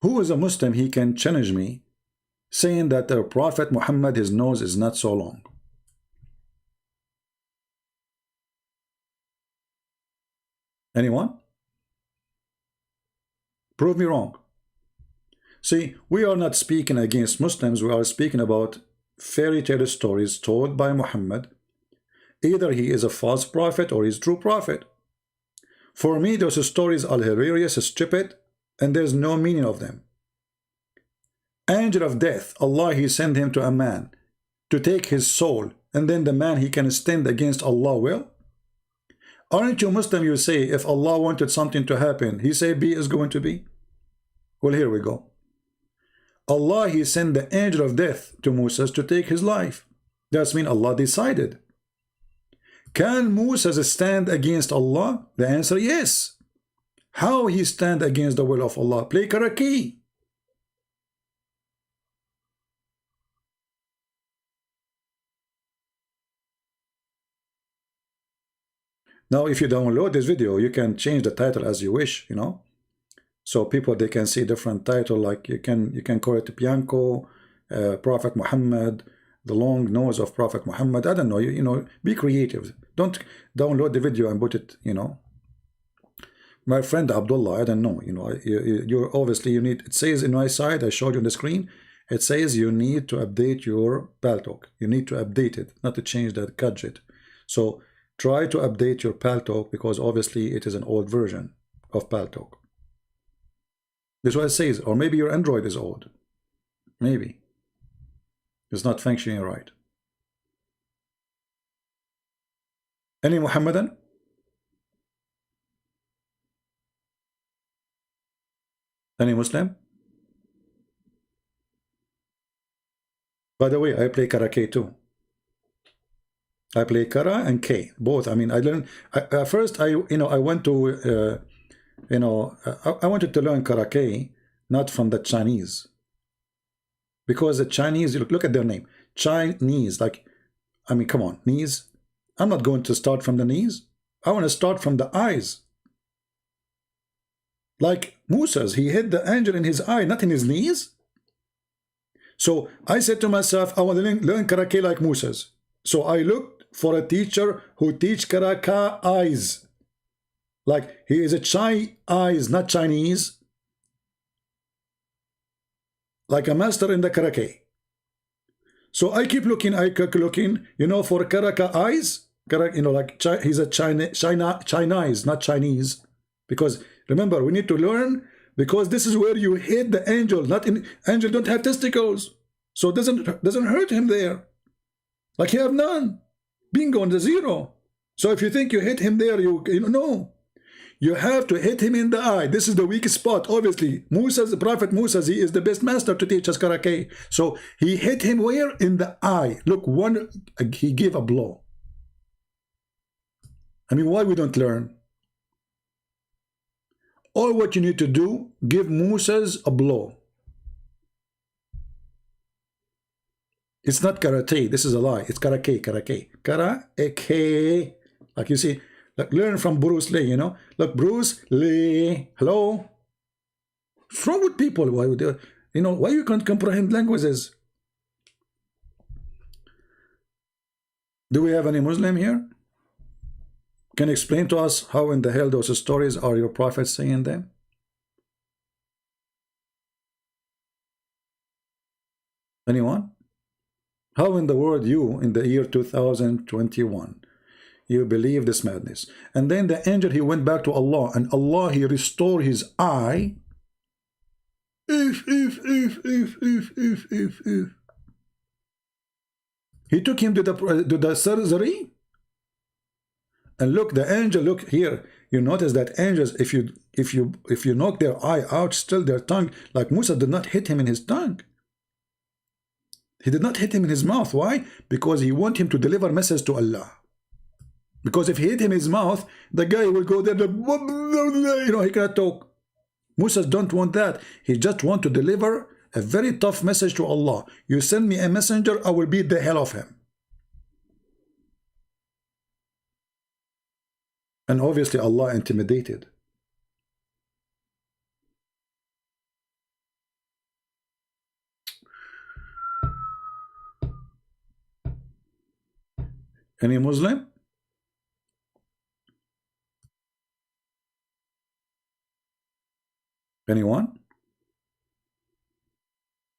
Speaker 1: Who is a Muslim, he can challenge me saying that the Prophet Muhammad, his nose is not so long? Anyone? Prove me wrong. See, we are not speaking against Muslims, we are speaking about fairy tale stories told by Muhammad. Either he is a false prophet or he's true prophet. For me, those stories are hilarious, stupid, and there's no meaning of them. Angel of death, Allah, he sent him to a man to take his soul, and then the man, he can stand against Allah will? Aren't you Muslim? You say, if Allah wanted something to happen, he say be is going to be? Well, here we go. Allah, he sent the angel of death to Moses to take his life. That's mean Allah decided. Can Moses stand against Allah? The answer, yes. How he stand against the will of Allah? Play karaki. Now, if you download this video, you can change the title as you wish, you know. So people, they can see different title, like you can call it Bianco, Prophet Muhammad, the long nose of Prophet Muhammad. I don't know, you know, be creative. Don't download the video and put it, you know. My friend Abdullah, I don't know, you know, you're obviously, you need, it says in my side, I showed you on the screen, it says you need to update your Paltalk. You need to update it, not to change that gadget. So try to update your Paltalk, because obviously it is an old version of Paltalk. This is what it says. Or maybe your Android is old. Maybe it's not functioning right. Any Muhammadan? Any Muslim? By the way, I play Karate too. I play Kara and K, both. I mean, I learned first. I went to I wanted to learn Karate, not from the Chinese, because the Chinese, look at their name, Chinese. Like, I mean, come on, knees. I'm not going to start from the knees. I want to start from the eyes. Like Moses, he hit the angel in his eye, not in his knees. So I said to myself, I want to learn Karate like Moses. So I looked for a teacher who teach Karate eyes. Like, he is a Chinese, not Chinese. Like a master in the Karate. So I keep looking, you know, for Karate eyes. You know, like he's a Chinese, not Chinese. Because remember, we need to learn, because this is where you hit the angel. Not in angel don't have testicles, so it doesn't hurt him there. Like, he have none. Bingo on the zero. So if you think you hit him there, you know. You have to hit him in the eye. This is the weak spot. Obviously, Moses, the Prophet Moses, he is the best master to teach us Karate. So he hit him where? In the eye. Look, he gave a blow. I mean, why we don't learn? All what you need to do, give Moses a blow. It's not Karate. This is a lie. It's Karate. Karate. Like, you see, like, learn from Bruce Lee, you know. Look, Bruce Lee. Hello. What's wrong with people? Why would they, you know, why you can't comprehend languages? Do we have any Muslim here? Can you explain to us how in the hell those stories are your prophets saying them? Anyone? How in the world you, in the year 2021, you believe this madness? And then the angel, he went back to Allah, and Allah, he restored his eye. If. He took him to the surgery. And look, the angel, look here. You notice that angels, if you knock their eye out, still their tongue, like Musa did not hit him in his tongue. He did not hit him in his mouth. Why? Because he want him to deliver message to Allah. Because if he hit him in his mouth, the guy will go there, you know, he cannot talk. Musa don't want that. He just want to deliver a very tough message to Allah. You send me a messenger, I will beat the hell of him. And obviously Allah intimidated. Any Muslim? Anyone?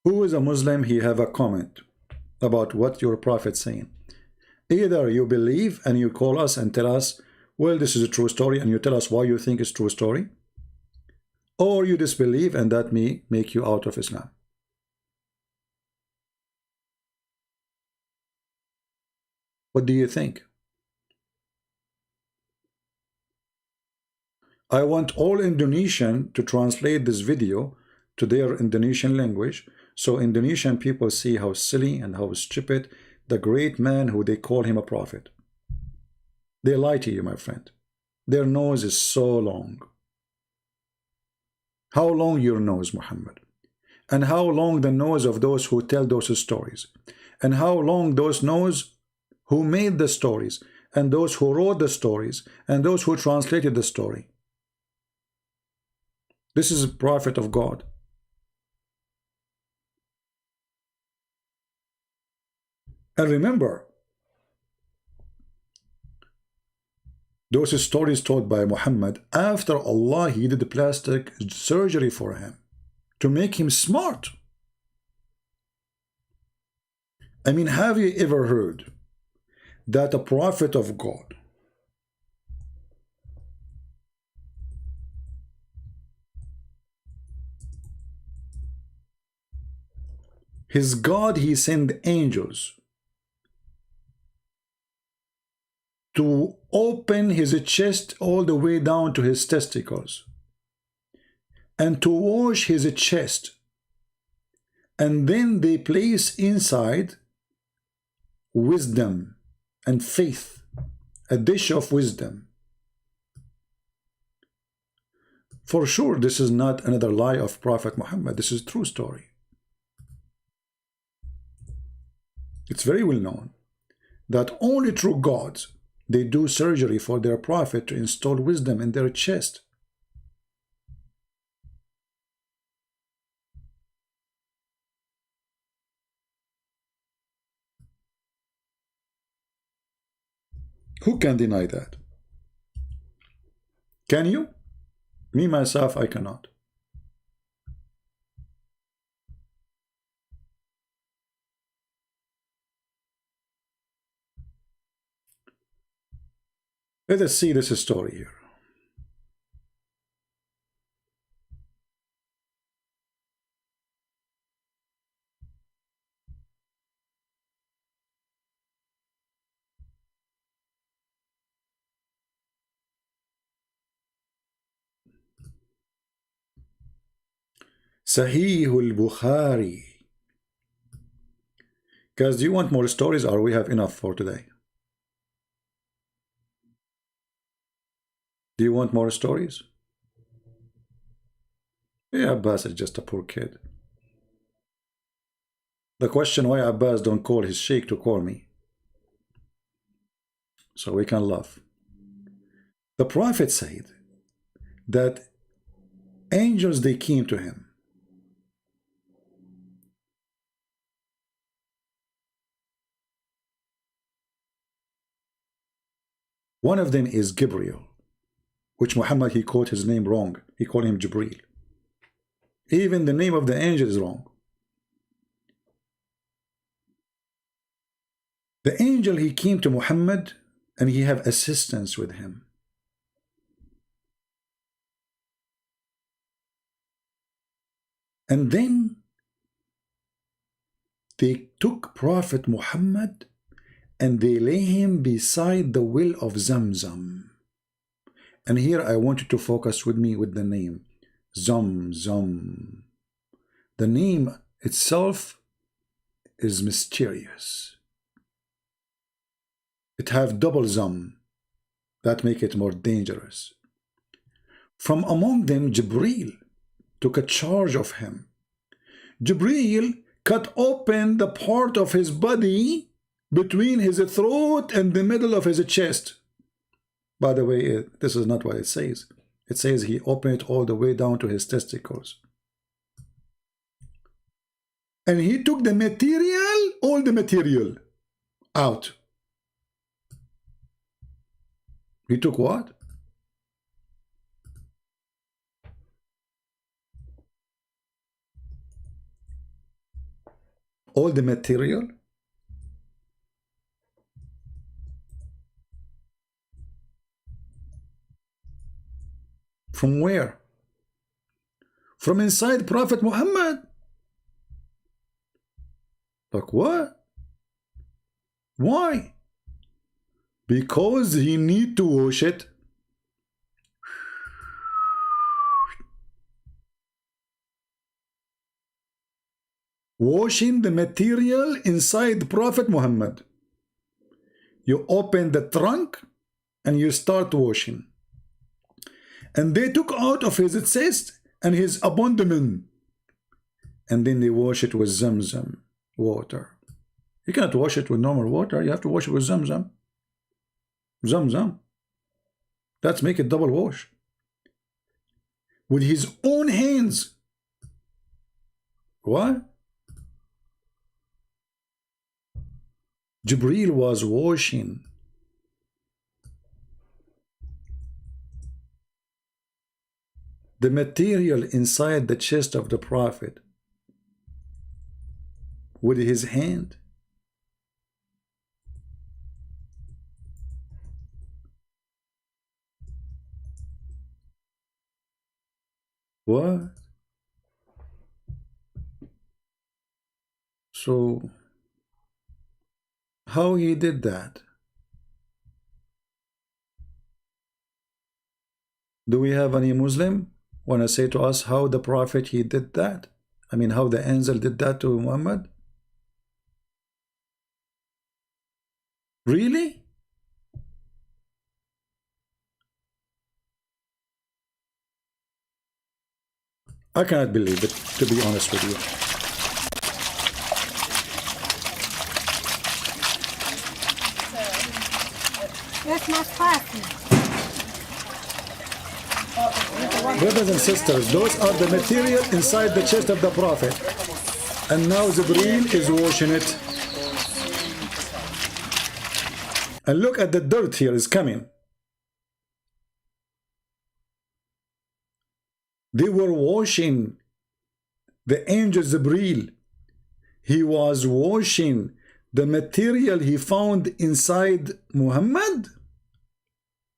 Speaker 1: Who is a Muslim? He have a comment about what your prophet saying. Either you believe and you call us and tell us, well, this is a true story, and you tell us why you think it's true story, or you disbelieve, and that may make you out of Islam. What do you think? I want all Indonesian to translate this video to their Indonesian language, so Indonesian people see how silly and how stupid the great man who they call him a prophet. They lie to you, my friend. Their nose is so long. How long your nose, Muhammad? And how long the nose of those who tell those stories? And how long those nose who made the stories? and those who wrote the stories, and those who translated the story. This is a prophet of God. And remember, those stories told by Muhammad, after Allah, He did plastic surgery for him to make him smart. I mean, have you ever heard that a prophet of God his God, He sent angels to open his chest all the way down to his testicles and to wash his chest, and then they place inside wisdom and faith, a dish of wisdom. For sure, this is not another lie of Prophet Muhammad. This is a true story. It's very well known that only true gods, they do surgery for their prophet to install wisdom in their chest. Who can deny that? Can you? Me, myself, I cannot. Let us see this story here. Sahih al-Bukhari. Guys, do you want more stories, or we have enough for today? Do you want more stories? Yeah, Abbas is just a poor kid. The question why Abbas don't call his sheikh to call me, so we can laugh. The Prophet said that angels, they came to him. One of them is Gabriel, which Muhammad, he called his name wrong. He called him Jibreel. Even the name of the angel is wrong. The angel, he came to Muhammad and he have assistance with him. And then they took Prophet Muhammad and they lay him beside the well of Zamzam. And here I want you to focus with me with the name Zamzam. The name itself is mysterious. It have double Zam. That make it more dangerous. From among them, Jibreel took a charge of him. Jibreel cut open the part of his body between his throat and the middle of his chest. By the way, this is not what it says. It says he opened it all the way down to his testicles. And he took the material, all the material, out. He took what? All the material? From where? From inside Prophet Muhammad. Like what? Why? Because he need to wash it. Washing the material inside Prophet Muhammad. You open the trunk and you start washing. And they took out of his chest and his abdomen. And then they wash it with Zamzam water. You cannot wash it with normal water. You have to wash it with Zamzam. Zamzam. Let's make it double wash. With his own hands. What? Jibril was washing the material inside the chest of the Prophet with his hand. What? So how he did that? Do we have any Muslim want to say to us how the Prophet he did that? I mean, how the angel did that to Muhammad? Really? I cannot believe it, to be honest with you.
Speaker 5: It's not spicy.
Speaker 1: Brothers and sisters, those are the material inside the chest of the Prophet. And now Jibreel is washing it. And look at the dirt here is coming. They were washing the angel Jibreel. He was washing the material he found inside Muhammad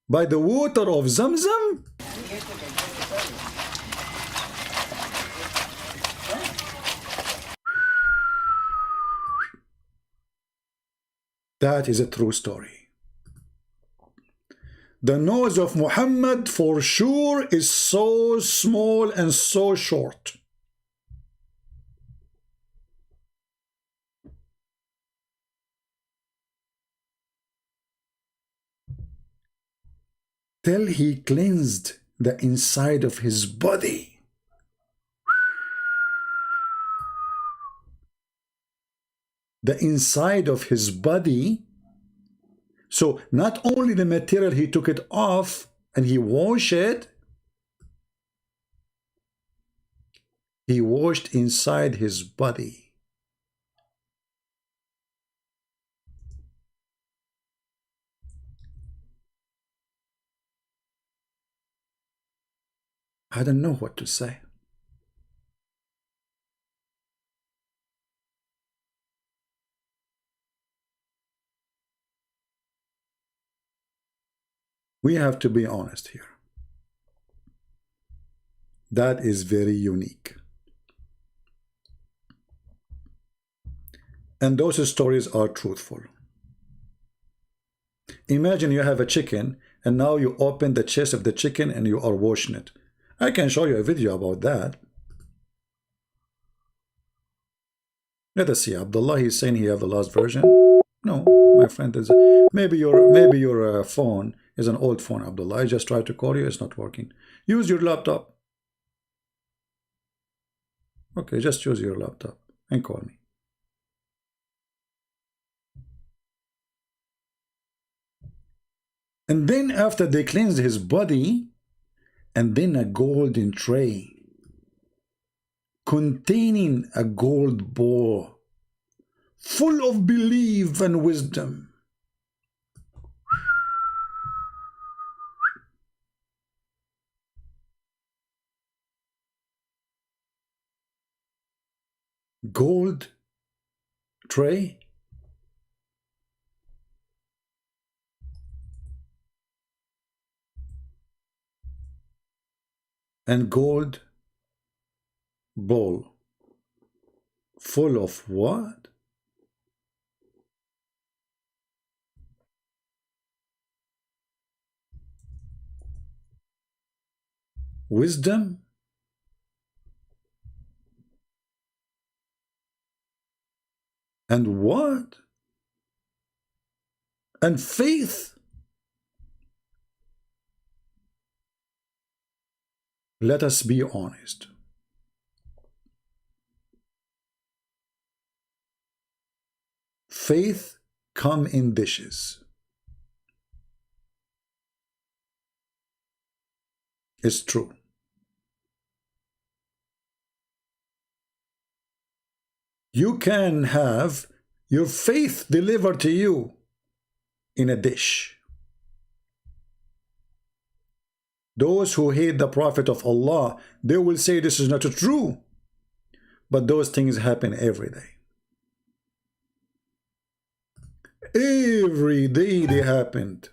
Speaker 1: by the water of Zamzam. That is a true story. The nose of Muhammad for sure is so small and so short. Till he cleansed the inside of his body. The inside of his body. So not only the material, he took it off and he washed it. He washed inside his body. I don't know what to say. We have to be honest here. That is very unique. And those stories are truthful. Imagine you have a chicken and now you open the chest of the chicken and you are washing it. I can show you a video about that. Let us see. Abdullah, he's saying he have the last version. No, my friend, is maybe your phone is an old phone, Abdullah. I just tried to call you, it's not working. Use your laptop. Okay, just use your laptop and call me. And then after they cleansed his body, and then a golden tray containing a gold bowl full of belief and wisdom. Gold tray. And gold bowl full of what? Wisdom and what? And faith. Let us be honest. Faith come in dishes. is true. You can have your faith delivered to you in a dish. Those who hate the Prophet of Allah, they will say this is not true. But those things happen every day. Every day they happened.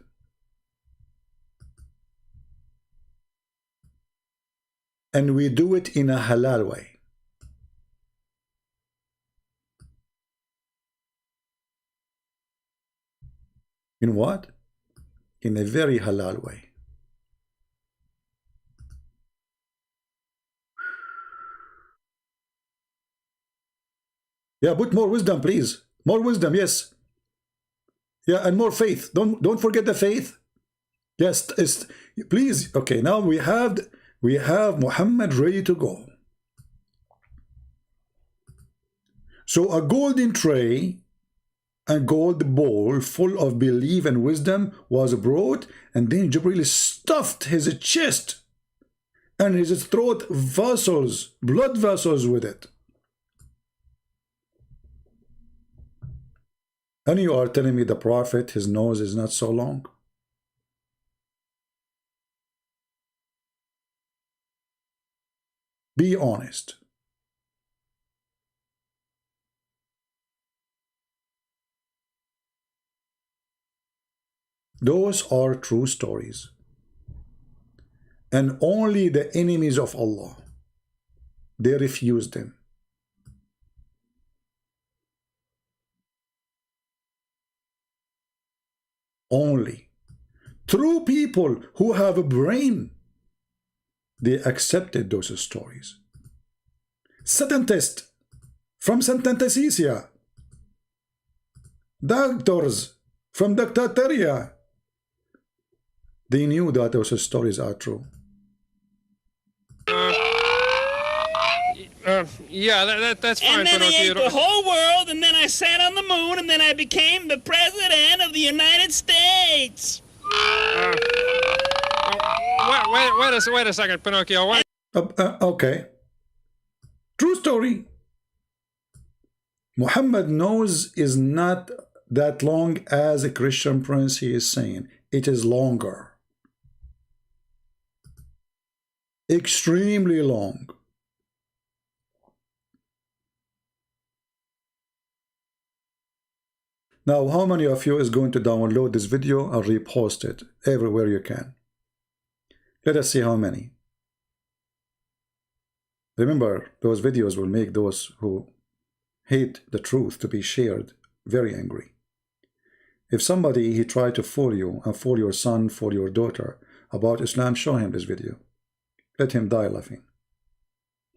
Speaker 1: And we do it in a halal way. In what? In a very halal way. Yeah, put more wisdom, please. More wisdom, yes. Yeah, and more faith. Don't forget the faith. Yes, please. Okay, now we have Muhammad ready to go. So a golden tray and gold bowl full of belief and wisdom was brought, and then Jibril stuffed his chest and his throat vessels, blood vessels with it. And you are telling me the Prophet, his nose is not so long? Be honest. Those are true stories. And only the enemies of Allah, they refused them. Only true people who have a brain, they accepted those stories. Scientists from Santantasicia, doctors from Dictateria, they knew that those stories are true.
Speaker 3: Yeah, that's fine.
Speaker 4: And then I ate the whole world, and then I sat on the moon, and then I became the president of the United States.
Speaker 3: Wait a second, Pinocchio. What?
Speaker 1: Okay. True story. Muhammad's nose is not that long as a Christian prince he is saying. It is longer. Extremely long. Now, how many of you is going to download this video and repost it everywhere you can? Let us see how many. Remember, those videos will make those who hate the truth to be shared very angry. If somebody he tried to fool you and fool your son, fool your daughter about Islam, show him this video. Let him die laughing.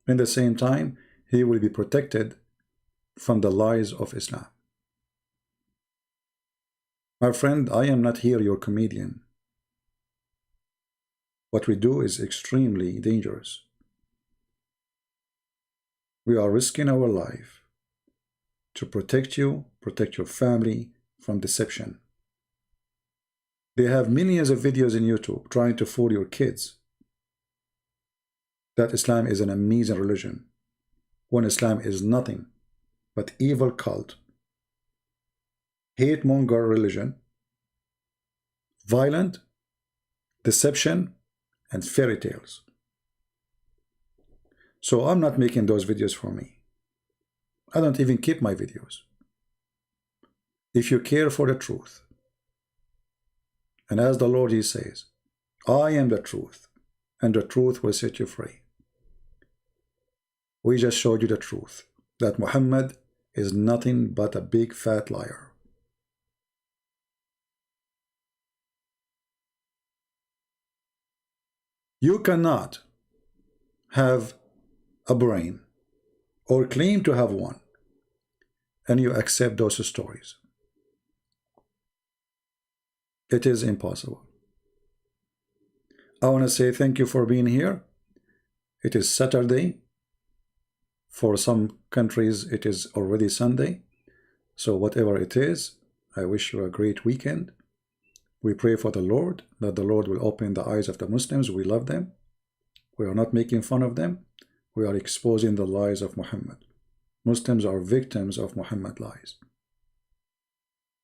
Speaker 1: In the same time, he will be protected from the lies of Islam. My friend, I am not here your comedian. What we do is extremely dangerous. We are risking our life to protect you, protect your family from deception. They have millions of videos in YouTube trying to fool your kids that Islam is an amazing religion, when Islam is nothing but evil cult, hate-monger religion, violent, deception, and fairy tales. So I'm not making those videos for me. I don't even keep my videos. If you care for the truth, and as the Lord he says, I am the truth, and the truth will set you free. We just showed you the truth, that Muhammad is nothing but a big fat liar. You cannot have a brain or claim to have one and you accept those stories. It is impossible. I want to say thank you for being here. It is Saturday. For some countries, it is already Sunday. So whatever it is, I wish you a great weekend. We pray for the Lord, that the Lord will open the eyes of the Muslims. We love them. We are not making fun of them. We are exposing the lies of Muhammad. Muslims are victims of Muhammad lies.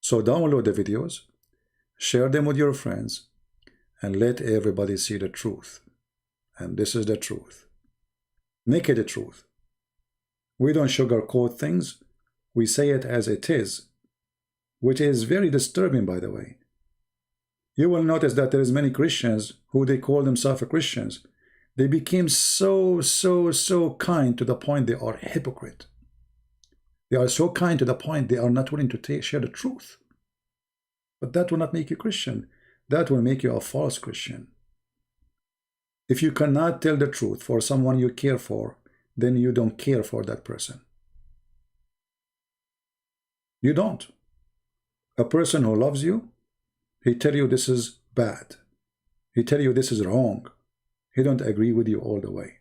Speaker 1: So download the videos, share them with your friends, and let everybody see the truth. And this is the truth. Naked truth. We don't sugarcoat things. We say it as it is, which is very disturbing, by the way. You will notice that there is many Christians who they call themselves Christians. They became so kind to the point they are hypocrite. They are so kind to the point they are not willing to share the truth. But that will not make you Christian. That will make you a false Christian. If you cannot tell the truth for someone you care for, then you don't care for that person. You don't. A person who loves you, he tell you this is bad. He tell you this is wrong. He don't agree with you all the way.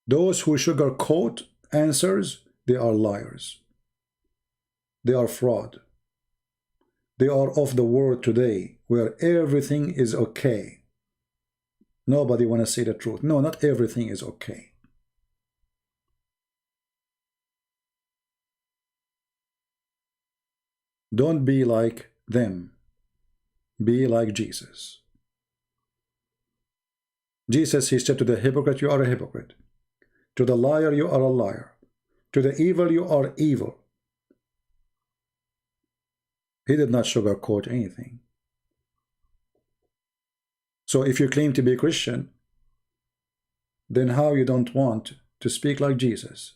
Speaker 1: Those who sugarcoat answers, they are liars. They are fraud. They are of the world today where everything is okay. Nobody want to say the truth. No, not everything is okay. Don't be like them. Be like Jesus. Jesus, he said to the hypocrite, you are a hypocrite. To the liar, you are a liar. To the evil, you are evil. He did not sugarcoat anything. So if you claim to be a Christian, then how you don't want to speak like Jesus?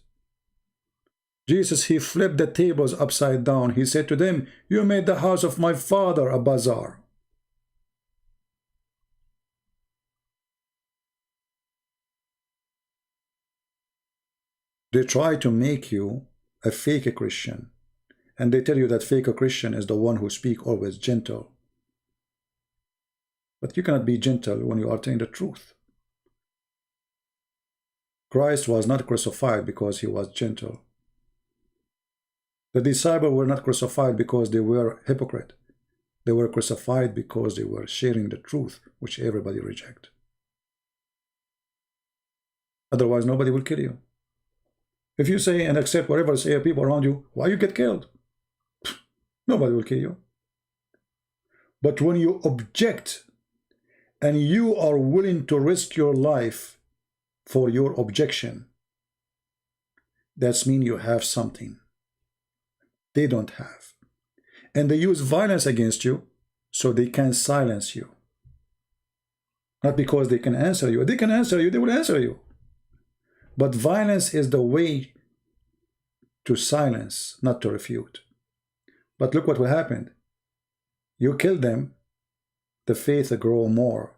Speaker 1: Jesus, he flipped the tables upside down. He said to them, you made the house of my father a bazaar. They try to make you a fake Christian. And they tell you that fake Christian is the one who speaks always gentle. But you cannot be gentle when you are telling the truth. Christ was not crucified because he was gentle. The disciples were not crucified because they were hypocrite. They were crucified because they were sharing the truth, which everybody rejects. Otherwise, nobody will kill you. If you say and accept whatever say people around you, why you get killed? Nobody will kill you. But when you object and you are willing to risk your life for your objection, that means you have something they don't have. And they use violence against you so they can silence you. Not because they can answer you. They can answer you, they will answer you. But violence is the way to silence, not to refute. But look what will happen. You kill them, the faith grow more.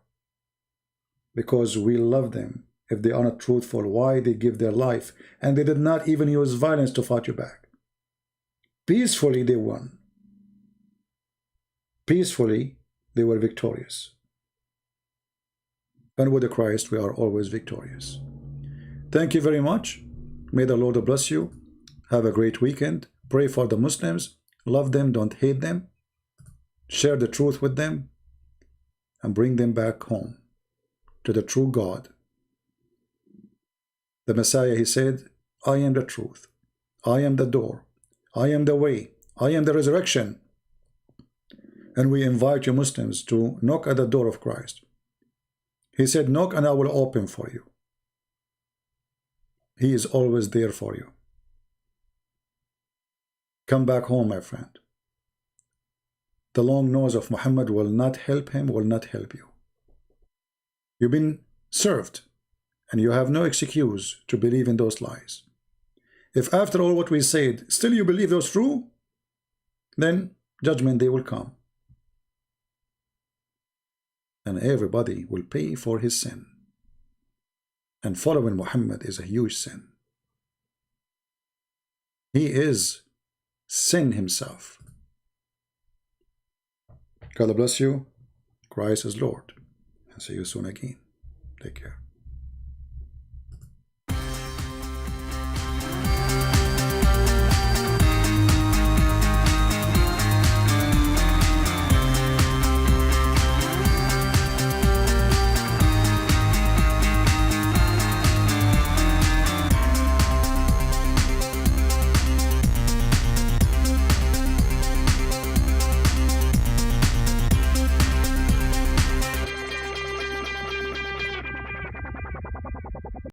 Speaker 1: Because we love them. If they are not truthful, why they give their life? And they did not even use violence to fight you back. Peacefully they won. Peacefully they were victorious. And with the Christ we are always victorious. Thank you very much. May the Lord bless you. Have a great weekend. Pray for the Muslims. Love them, don't hate them. Share the truth with them. And bring them back home to the true God. The Messiah, he said, I am the truth. I am the door. I am the way. I am the resurrection. And we invite you Muslims to knock at the door of Christ. He said, knock and I will open for you. He is always there for you. Come back home, my friend. The long nose of Muhammad will not help him, will not help you. You've been served, and you have no excuse to believe in those lies. If after all what we said, still you believe those true, then judgment day will come. And everybody will pay for his sin. And following Muhammad is a huge sin. He is sin himself. God bless you. Christ is Lord. And see you soon again. Take care.